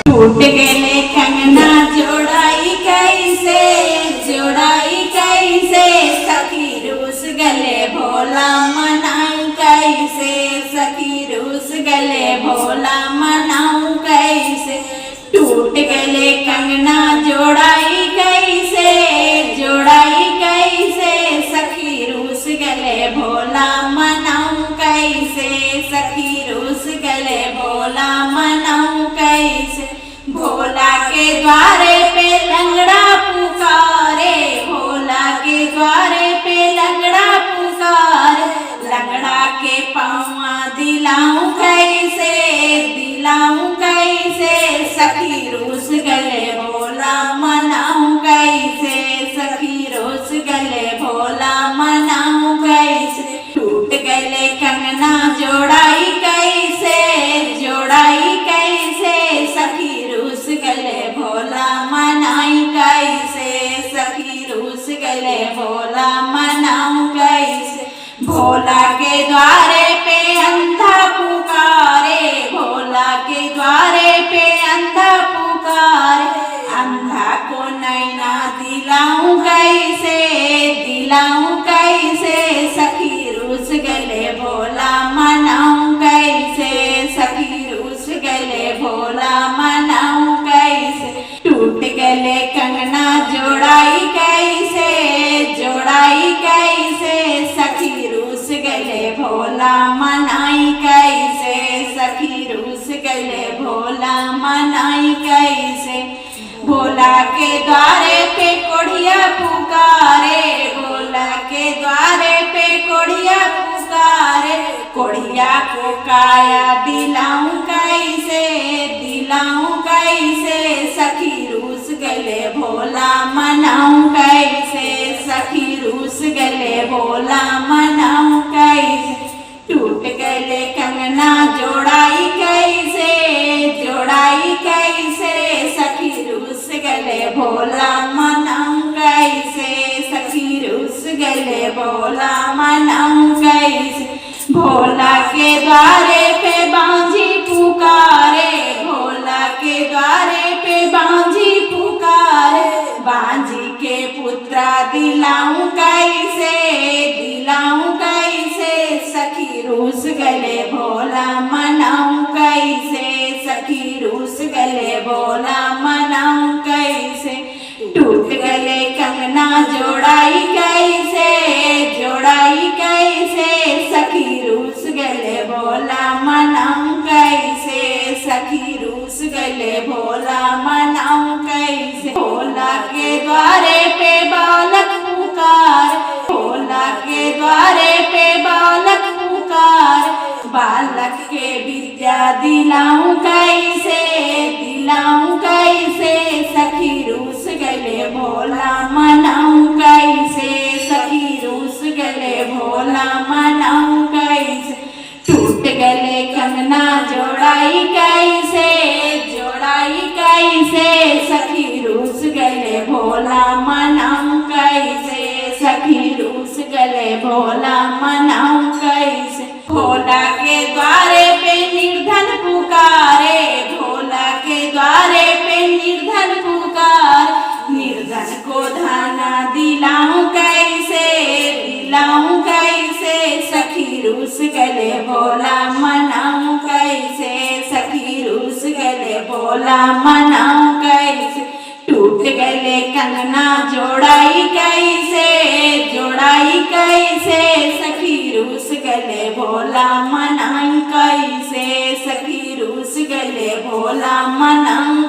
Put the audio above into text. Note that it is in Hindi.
टूट गले कंगना जोड़ाई कैसे सखी रूस गले भोला मनाऊं कैसे सखी रूस गले भोला मनाऊं कैसे। टूट गले कंगना जोड़ाई कैसे सखी रूस गले भोला मनाऊं कैसे सखी रूस गले भोला मनाऊं कैसे। भोला के द्वारे पे लंगड़ा पुकारे, भोला के द्वारे पे लंगड़ा पुकारे, लंगड़ा के पाँव दिलाऊं कैसे सखी रूस गले भोला मनाऊं कैसे सखी रूस गले भोला मनाऊं कैसे। टूट गले कंगना जोड़ाई कैसे सखी रूस गले भोला मनाई कैसे सखी रूस गले भोला मनाऊं कैसे। भोला के द्वारे पे अंधा पुकारे, भोला के द्वारे पे अंधा पुकारे, अंधा को नैना दिलाऊं कैसे सखी रूस गले भोला मनाऊं कैसे सखी रूस गले भोला मनाऊं कैसे। टूट गले कंगना जोड़ाई कैसे सखी रूस गले भोला मनाई कैसे सखी रूस गले भोला मनाई कैसे। भोला के द्वारे पे कोढ़िया पुकारे, भोला के द्वारे पे कोढ़िया पुकारे, कोढ़िया को काया दिलाऊं कैसे सखी रूस गले भोला मनाऊं कैसे सखी रूस गले भोला मनाऊं कैसे। टूट गले कंगना जोड़ाई कैसे सखी रूस गले भोला मनाऊं कैसे सखी रूस गले भोला मनाऊं कैसे। भोला के द्वारे पे बांझी पुकारे, भोला के द्वारे पे बांझी पुकारे, बांझी के पुत्रा दिलाऊं कैसे सखी रूस गले भोला मनाऊं कैसे सखी रूस गले भोला मनाऊं कैसे। टूट गले कंगना जोड़ाई कैसे सखी रूस गले भोला मनाऊं कैसे सखी रूस गले भोला मनाऊं कैसे। भोला के द्वारे पे बालक पुकार, भोला के द्वारे पे बालक पुकार, बालक के विद्या दिलाऊं कैसे सखी रूस गले भोला मनाऊं कैसे सखी रूस गले भोला मनाऊं कैसे। टूट गले कंगना जोड़ाई कैसे सखी रूस गले भोला मनाऊं कैसे सखी रूस गले भोला मनाऊं कैसे। भोला के द्वारे पे निर्धन पुकारे, भोला के द्वारे पे निर्धन पुकार, निर्धन को धाना दिलाऊं कैसे सखी रूस गले भोला मनाऊं कैसे सखी रूस गले भोला मनाऊं कैसे। टूट गले कंगना जोड़ाई कैसे सखी रूस गले भोला मनाऊं कैसे सखी रूस गले भोला मनाऊं